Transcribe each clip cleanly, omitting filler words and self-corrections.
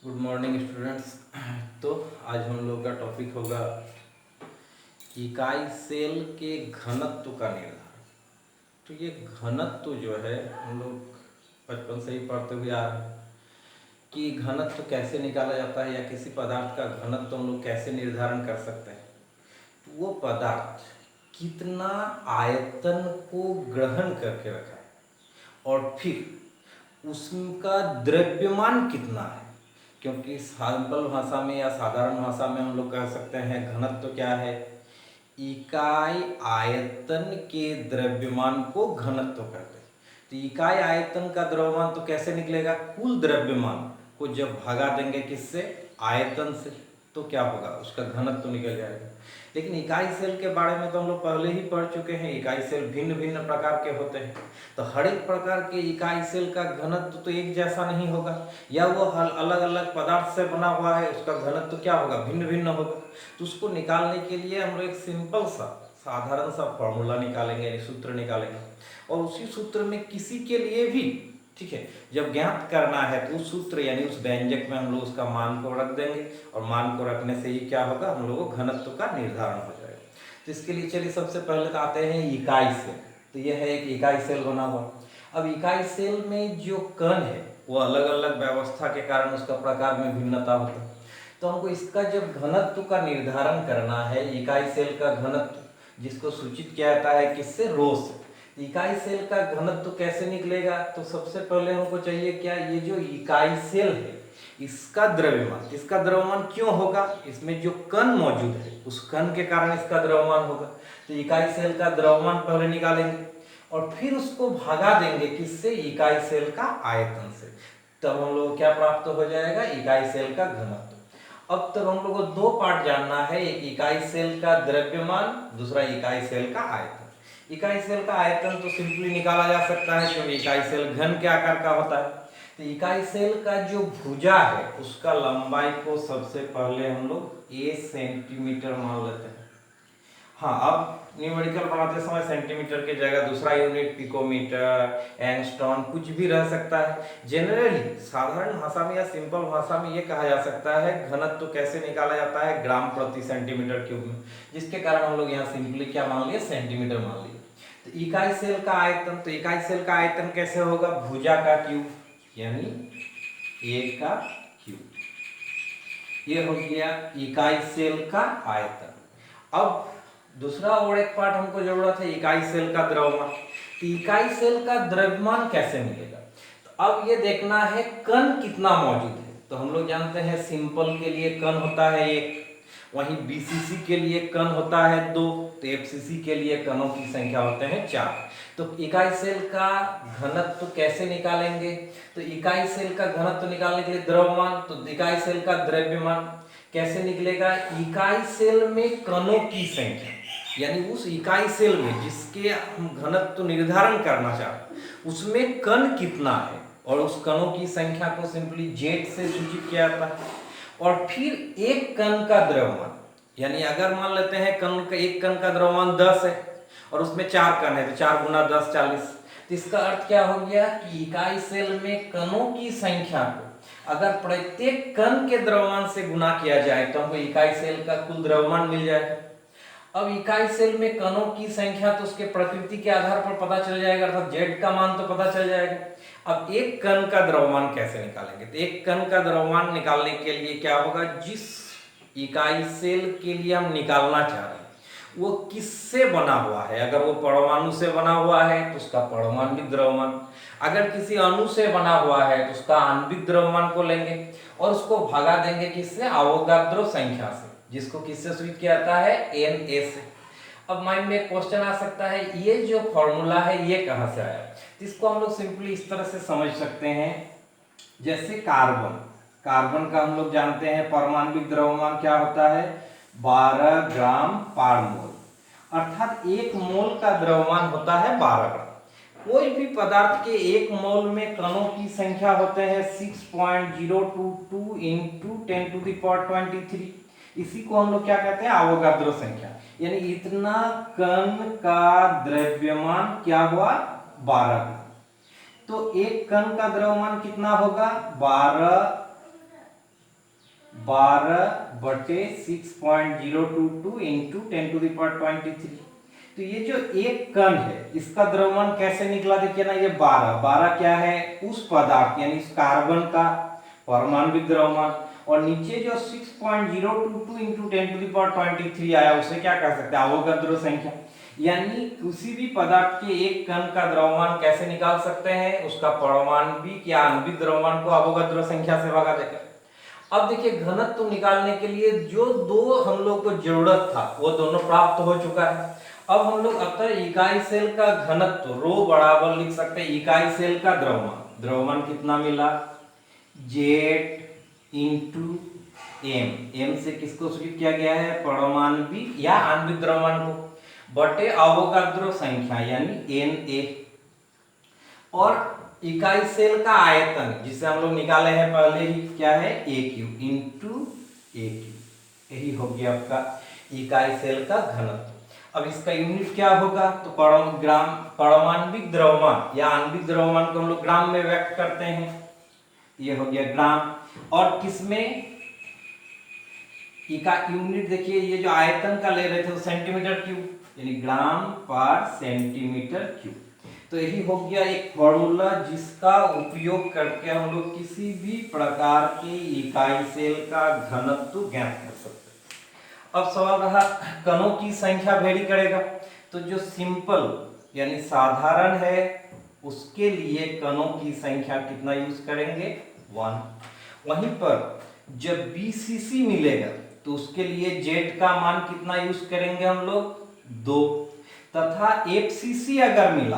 Good morning students. तो आज हम लोग का टॉपिक होगा इकाई सेल के घनत्व का निर्धारण। तो ये घनत्व जो है हम लोग बचपन से ही पढ़ते हुए आ रहे हैं कि घनत्व कैसे निकाला जाता है या किसी पदार्थ का घनत्व हम लोग कैसे निर्धारण कर सकते हैं। तो वो पदार्थ कितना आयतन को ग्रहण करके रखा है और फिर उसका द्रव्यमान कितना है। क्योंकि सिंपल भाषा में या साधारण भाषा में हम लोग कह सकते हैं घनत्व क्या है, इकाई आयतन के द्रव्यमान को घनत्व कहते हैं। तो इकाई आयतन का द्रव्यमान तो कैसे निकलेगा, कुल द्रव्यमान को जब भगा देंगे किससे, आयतन से, तो क्या होगा, उसका घनत्व निकल जाएगा। लेकिन इकाई सेल के बारे में तो हम लोग पहले ही पढ़ चुके हैं। इकाई सेल भिन्न भिन्न प्रकार के होते हैं, तो हर एक प्रकार के इकाई सेल का घनत्व तो एक जैसा नहीं होगा, या वो अलग अलग पदार्थ से बना हुआ है, उसका घनत्व क्या होगा, भिन्न भिन्न होगा। तो उसको निकालने के लिए हम लोग एक सिंपल सा साधारण सा फॉर्मूला निकालेंगे, यानी सूत्र निकालेंगे, और उसी सूत्र में किसी के लिए भी, ठीक है, जब ज्ञात करना है तो उस सूत्र यानी उस व्यंजक में हम लोग उसका मान को रख देंगे, और मान को रखने से ही क्या होगा, हम लोगों को घनत्व का निर्धारण हो जाएगा। तो इसके लिए चलिए सबसे पहले तो आते हैं इकाई सेल। तो यह है एक इकाई सेल बना हुआ। अब इकाई सेल में जो कण है वो अलग अलग व्यवस्था के कारण उसका प्रकार में भिन्नता होता है। तो हमको इसका जब घनत्व का निर्धारण करना है, इकाई सेल का घनत्व जिसको सूचित किया जाता है किससे, रो से। इकाई सेल का घनत्व कैसे निकलेगा, तो सबसे पहले हमको चाहिए क्या, ये जो इकाई सेल है इसका द्रव्यमान। इसका द्रव्यमान क्यों होगा, इसमें जो कण मौजूद है उस कण के कारण इसका द्रव्यमान होगा। तो इकाई सेल का द्रव्यमान पहले निकालेंगे और फिर उसको भगा देंगे किससे, इकाई सेल का आयतन से। तब हम लोग क्या प्राप्त हो जाएगा, इकाई सेल का घनत्व। अब तक हम लोग को दो पार्ट जानना है, एक इकाई सेल का द्रव्यमान, दूसरा इकाई सेल का आयतन। इकाई सेल का आयतन तो सिंपली निकाला जा सकता है क्योंकि इकाई सेल घन के आकार का होता है। तो इकाई सेल का जो भुजा है उसका लंबाई को सबसे पहले हम लोग a सेंटीमीटर मान लेते हैं। हाँ, अब न्यूमेरिकल बनाते समय सेंटीमीटर की जगह दूसरा यूनिट पिकोमीटर, एंगस्ट्रॉन कुछ भी रह सकता है। जनरली साधारण भाषा में या सिंपल भाषा में ये कहा जा सकता है घनत्व कैसे निकाला जाता है, ग्राम प्रति सेंटीमीटर क्यूब में, जिसके कारण हम लोग यहाँ सिंपली क्या मान लिए, सेंटीमीटर मान लिए। तो इकाई सेल का आयतन, तो इकाई सेल का आयतन कैसे होगा, भुजा का क्यूब यानी a का क्यूब, ये हो गया इकाई सेल का आयतन। अब दूसरा और एक पार्ट हमको जरूरत है, इकाई सेल का द्रव्यमान। तो इकाई सेल का द्रव्यमान कैसे मिलेगा, तो अब ये देखना है कण कितना मौजूद है। तो हम लोग जानते हैं सिंपल के लिए कण होता है एक, वहीं बीसीसी के लिए कण होता है दो, तो एफसीसी के लिए कणों की संख्या होते हैं 4। तो इकाई सेल का घनत्व कैसे निकालेंगे, तो इकाई सेल का घनत्व निकालने के लिए द्रव्यमान, तो इकाई सेल का द्रव्यमान कैसे निकलेगा, इकाई सेल में कणों की संख्या, यानी उस इकाई सेल में जिसके हम घनत्व निर्धारण करना चाहते हैं उसमें कण कितना है, और उस कणों की संख्या को सिंपली जेड से सूचित किया जाता है। और फिर एक कण का द्रव्यमान, यानी अगर मान लेते हैं कण का, एक कण का द्रव्यमान 10 है और उसमें 4 कण है, तो 4 गुना 10 40। तो इसका अर्थ क्या हो गया कि इकाई सेल में कणों की संख्या को अगर प्रत्येक कण के द्रव्यमान से गुना किया जाए तो हमको इकाई सेल का कुल द्रव्यमान मिल जाएगा। अब इकाई सेल में कणों की संख्या तो उसके प्रकृति के आधार पर पता चल जाएगा, अर्थात जेड का मान तो पता चल जाएगा। अब एक कण का द्रव्यमान कैसे निकालेंगे, तो एक कण का द्रव्यमान निकालने के लिए क्या होगा, जिस इकाई सेल के लिए हम निकालना चाह रहे हैं वो किससे बना हुआ है। अगर वो परमाणु से बना हुआ है तो उसका परमाणविक द्रव्यमान, अगर किसी अणु से बना हुआ है तो उसका आणविक द्रव्यमान को लेंगे और उसको भगा देंगे किससे, अवोगाद्रो संख्या से, जिसको किससे सूचित किया जाता है, Na से। अब माइंड में क्वेश्चन आ सकता है, ये जो फॉर्मूला है ये कहाँ से आया। इसको हम लोग सिंपली इस तरह से समझ सकते हैं, जैसे कार्बन, कार्बन का हम लोग जानते हैं परमाणविक द्रव्यमान क्या होता है, 12 ग्राम पर मोल, अर्थात एक मोल का द्रव्यमान होता है 12 ग्राम। कोई भी पदार्थ के एक मोल में कणों की संख्या होते हैं 6.022 इंटू 10⁻23। इसी को हम लोग क्या कहते हैं, अवोगाद्रो संख्या, यानी इतना कण का द्रव्यमान क्या हुआ, 12 ग्राम। तो एक कण का द्रव्यमान कितना होगा, 12 12/6.022 इंटू 10⁻23। तो ये जो एक कण है इसका द्रव्यमान कैसे निकला, देखिए ना, ये 12 क्या है, उस पदार्थ यानी इस कार्बन का परमाणविक द्रव्यमान, और नीचे जो 6.022 इंटू 10⁻23 आया उसे क्या कह सकते हैं, अवोगाद्रो संख्या। यानी किसी भी पदार्थ के एक कण का द्रव्यमान कैसे निकाल सकते हैं, उसका परमाणविक या आणविक द्रव्यमान को अवोगाद्रो संख्या से भगा देकर। अब देखिए घनत्व निकालने के लिए जो दो हम लोग को जरूरत था वो दोनों प्राप्त हो चुका है। अब हम लोग अतः इकाई सेल का घनत्व रो बराबर लिख सकते हैं इकाई सेल का द्रव्यमान कितना मिला, जेड इंटू एम, एम से किसको सूचित किया गया है, परमाणविक या आणविक द्रव्यमान को, बटे अवोगाद्रो संख्या यानी Na, और इकाई सेल का आयतन जिसे हम लोग निकाले हैं पहले ही, क्या है, AQ इंटू AQ, यही हो गया आपका इकाई सेल का घनत्व। अब इसका यूनिट क्या होगा, तो परमाणविक द्रव्यमान या आणविक द्रव्यमान को हम लोग ग्राम में व्यक्त करते हैं, ये हो गया ग्राम, और किसमें यूनिट देखिए, ये जो आयतन का ले रहे थे वो सेंटीमीटर क्यूब यानी ग्राम पर सेंटीमीटर क्यूब। तो यही हो गया एक फॉर्मूला जिसका उपयोग करके हम लोग किसी भी प्रकार के इकाई सेल का घनत्व ज्ञात कर सकते हैं। अब सवाल रहा कणों की संख्या वेरी करेगा, तो जो सिंपल यानी साधारण है उसके लिए कणों की संख्या कितना यूज करेंगे, 1। वहीं पर जब BCC मिलेगा तो उसके लिए जेड का मान कितना यूज करेंगे हम लोग, 2, तथा FCC अगर मिला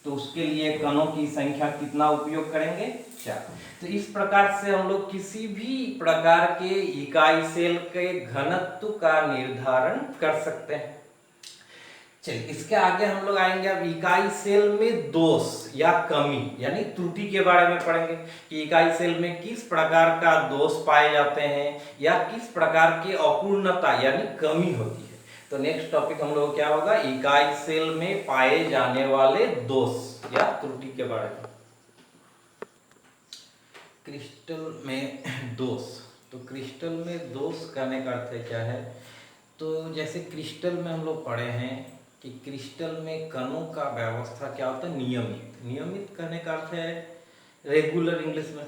तो उसके लिए कणों की संख्या कितना उपयोग करेंगे, 4। तो इस प्रकार से हम लोग किसी भी प्रकार के इकाई सेल के घनत्व का निर्धारण कर सकते हैं। चलिए इसके आगे हम लोग आएंगे अब इकाई सेल में दोष या कमी यानी त्रुटि के बारे में पढ़ेंगे कि इकाई सेल में किस प्रकार का दोष पाए जाते हैं या किस प्रकार की अपूर्णता यानी कमी होती है। तो नेक्स्ट टॉपिक हम लोग क्या होगा, इकाई सेल में पाए जाने वाले दोष या त्रुटि के बारे में। क्रिस्टल में दोष, तो क्रिस्टल में दोष करने का अर्थ क्या है, तो जैसे क्रिस्टल में हम लोग पढ़े हैं कि क्रिस्टल में कणों का व्यवस्था क्या होता है, नियमित करने का अर्थ है रेगुलर इंग्लिश में,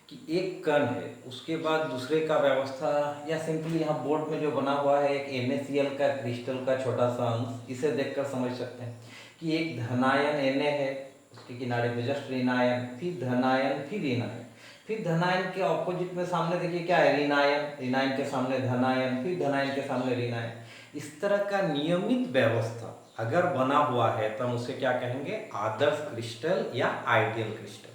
कि एक कण है उसके बाद दूसरे का व्यवस्था, या सिंपली यहाँ बोर्ड में जो बना हुआ है एक NaCl का क्रिस्टल का छोटा सा अंश, इसे देखकर समझ सकते हैं कि एक धनायन Na है, उसके किनारे पे जस्ट ऋणायन, फिर धनायन, फिर ऋणायन, फिर धनायन के ऑपोजिट में सामने देखिए क्या है, ऋणायन के सामने धनायन, फिर धनायन के सामने ऋणायन। इस तरह का नियमित व्यवस्था अगर बना हुआ है तो हम उसे क्या कहेंगे, आदर्श क्रिस्टल या आइडियल क्रिस्टल।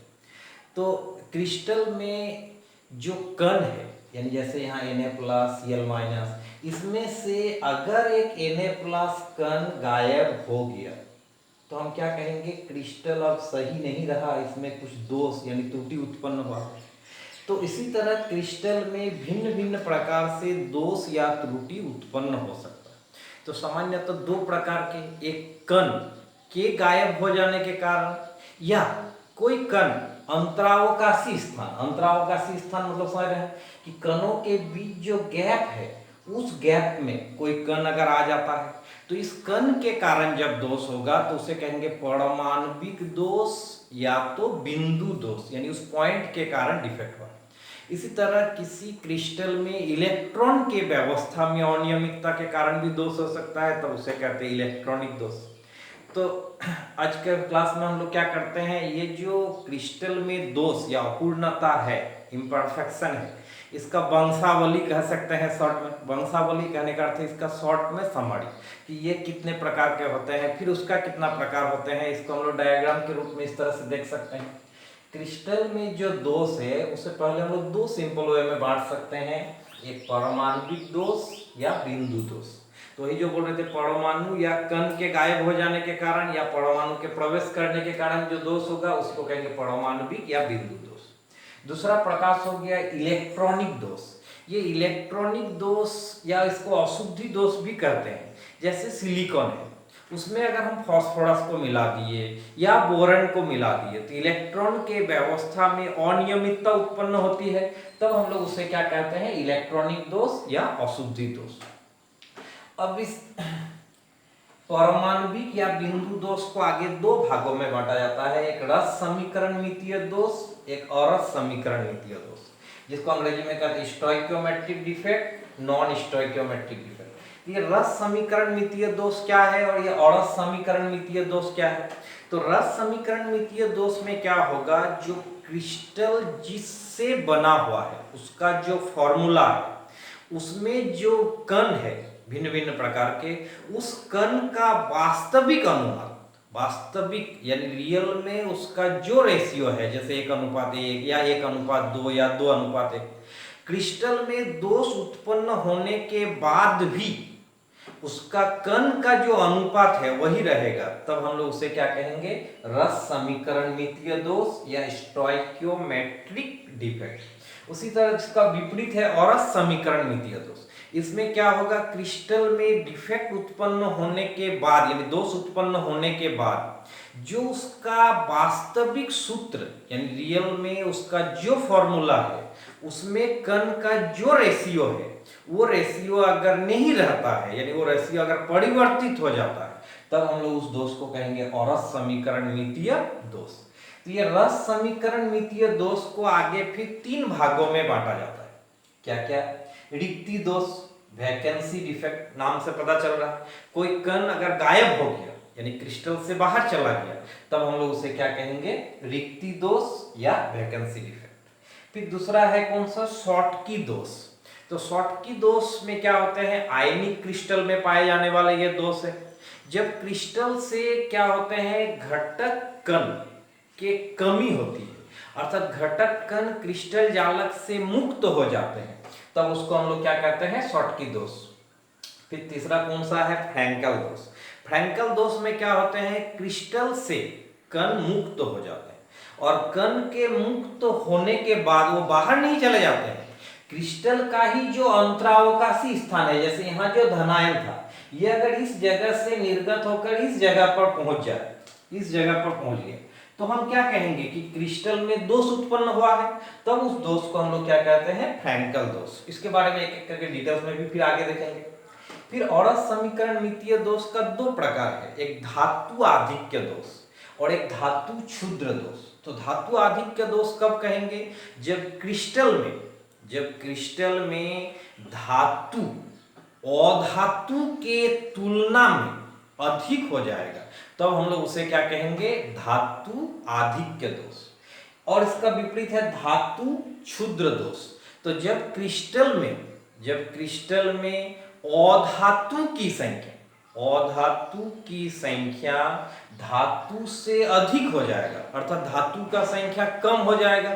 तो क्रिस्टल में जो कण है यानी जैसे यहाँ Na+Cl-, इसमें से अगर एक Na+ कण गायब हो गया तो हम क्या कहेंगे, क्रिस्टल अब सही नहीं रहा, इसमें कुछ दोष यानी त्रुटि उत्पन्न हुआ। तो इसी तरह क्रिस्टल में भिन्न भिन्न प्रकार से दोष या त्रुटि उत्पन्न हो सकता है। तो सामान्यतः दो प्रकार के, एक कण के गायब हो जाने के कारण या कोई कण अंतरावकाशी स्थान मतलब समझ रहे हैं कि कणों के बीच जो गैप है उस गैप में कोई कण अगर आ जाता है तो इस कण के कारण जब दोष होगा तो उसे कहेंगे परमाणविक दोष या तो बिंदु दोष, यानी उस पॉइंट के कारण डिफेक्ट हुआ। इसी तरह किसी क्रिस्टल में इलेक्ट्रॉन के व्यवस्था में अनियमितता के कारण भी दोष हो सकता है, तब उसे कहते हैं इलेक्ट्रॉनिक दोष। तो आज के क्लास में हम लोग क्या करते हैं, ये जो क्रिस्टल में दोष या अपूर्णता है, इम्परफेक्शन है, इसका वंशावली कह सकते हैं शॉर्ट में। वंशावली कहने का अर्थ है इसका शॉर्ट में समरी, कि ये कितने प्रकार के होते हैं, फिर उसका कितना प्रकार होते हैं। इसको हम लोग डायग्राम के रूप में इस तरह से देख सकते हैं। क्रिस्टल में जो दोष है उसे पहले हम लोग दो सिंपल वे में बांट सकते हैं, एक परमाणविक दोष या बिंदु दोष। तो ये जो बोल रहे थे परमाणु या कण के गायब हो जाने के कारण या परमाणु के प्रवेश करने के कारण जो दोष होगा उसको कहेंगे परमाणविक या बिंदु दोष। दूसरा प्रकार हो गया इलेक्ट्रॉनिक दोष। ये इलेक्ट्रॉनिक दोष या इसको अशुद्धि दोष भी कहते हैं। जैसे सिलिकॉन है, उसमें अगर हम फास्फोरस को मिला दिए या बोरन को मिला दिए तो इलेक्ट्रॉन के व्यवस्था में अनियमितता उत्पन्न होती है, तब हम लोग उसे क्या कहते हैं, इलेक्ट्रॉनिक दोष या अशुद्धि दोष। अब इस पारमाणविक या बिंदु दोष को आगे दो भागों में बांटा जाता है, एक रस समीकरण मितीय दोष, एक अरस समीकरण मितीय दोष, जिसको अंग्रेजी में कहते हैं stoichiometric defect, non stoichiometric defect. ये रस समीकरण मितीय दोष क्या है और ये अरस समीकरण मितीय दोष क्या है? तो रस समीकरण मितीय दोष में क्या होगा, जो क्रिस्टल जिससे बना हुआ है उसका जो फॉर्मूला है उसमें जो कण है भिन्न भिन्न प्रकार के, उस कण का वास्तविक अनुपात, वास्तविक यानी रियल में उसका जो रेशियो है, जैसे 1:1 या 1:2 या 2:1, क्रिस्टल में दोष उत्पन्न होने के बाद भी उसका कण का जो अनुपात है वही रहेगा, तब हम लोग उसे क्या कहेंगे, रस समीकरण मितीय दोष या स्टोइकियोमेट्रिक डिफेक्ट। उसी तरह इसका विपरीत है अरस समीकरण मितीय दोष। इसमें क्या होगा, क्रिस्टल में डिफेक्ट उत्पन्न होने के बाद यानी दोष उत्पन्न होने के बाद जो उसका वास्तविक सूत्र यानी रियल में उसका जो फॉर्मूला है उसमें कण का जो रेशियो है वो रेशियो अगर नहीं रहता है यानी वो रेशियो अगर परिवर्तित हो जाता है, तब हम लोग उस दोष को कहेंगे अरस समीकरण मितीय दोष। तो ये रस समीकरण मितीय दोष को आगे फिर 3 भागों में बांटा जाता है। क्या क्या? रिक्ति दोष, वैकेंसी डिफेक्ट, नाम से पता चल रहा है कोई कण अगर गायब हो गया यानी क्रिस्टल से बाहर चला गया, तब हम लोग उसे क्या कहेंगे, रिक्ति दोष या वैकेंसी डिफेक्ट। फिर दूसरा है कौन सा, शॉटकी दोष। तो शॉटकी दोष में क्या होते हैं, आयनिक क्रिस्टल में पाए जाने वाले ये दोष है। जब क्रिस्टल से क्या होते हैं, घटक कण के कमी होती है, अर्थात घटक कण क्रिस्टल जालक से मुक्त हो जाते हैं, तब उसको हम लोग क्या कहते हैं, शॉटकी दोष। फिर तीसरा कौन सा है, फ्रैंकल दोष। फ्रैंकल दोष में क्या होते हैं, क्रिस्टल से कण मुक्त हो जाते हैं और कण के मुक्त होने के बाद वो बाहर नहीं चले जाते हैं, क्रिस्टल का ही जो अंतरावकाशी स्थान है, जैसे यहाँ जो धनायन था, ये अगर इस जगह से निर्गत होकर इस जगह पर पहुंच जाए, इस जगह पर पहुंच गए, तो हम क्या कहेंगे कि क्रिस्टल में दोष उत्पन्न हुआ है, तब उस दोष को हम लोग क्या कहते हैं, फ्रैंकल दोष। इसके बारे में एक एक करके डिटेल्स में भी फिर आगे देखेंगे। फिर अरस समीकरण मितीय दोष का 2 प्रकार है, एक धातु आधिक्य दोष और एक धातु क्षुद्र दोष। तो धातु आधिक्य दोष कब कहेंगे, जब क्रिस्टल में धातु अधातु के तुलना में अधिक हो जाएगा, तब हम लोग उसे क्या कहेंगे, धातु आधिक्य दोष। और इसका विपरीत है धातु क्षुद्र दोष। तो जब क्रिस्टल में अधातु की संख्या धातु से अधिक हो जाएगा, अर्थात धातु का संख्या कम हो जाएगा,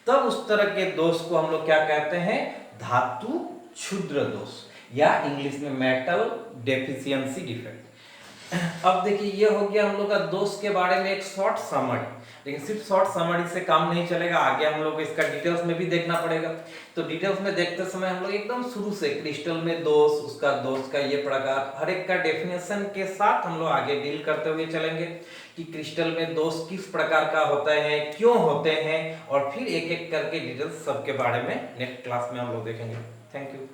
तब उस तरह के दोष को हम लोग क्या कहते हैं, धातु क्षुद्र दोष या इंग्लिश में मेटल डेफिशिएंसी डिफेक्ट। अब देखिए ये हो गया हम लोग का दोष के बारे में एक शॉर्ट समरी, लेकिन सिर्फ शॉर्ट समरी से काम नहीं चलेगा, आगे हम लोग इसका डिटेल्स में भी देखना पड़ेगा। तो डिटेल्स में देखते समय हम लोग एकदम शुरू से क्रिस्टल में दोष, उसका दोष का ये प्रकार, हर एक का डेफिनेशन के साथ हम लोग आगे डील करते हुए चलेंगे कि क्रिस्टल में दोष किस प्रकार का होता है, क्यों होते हैं, और फिर एक एक करके डिटेल्स सबके बारे में नेक्स्ट क्लास में हम लोग देखेंगे। Thank you.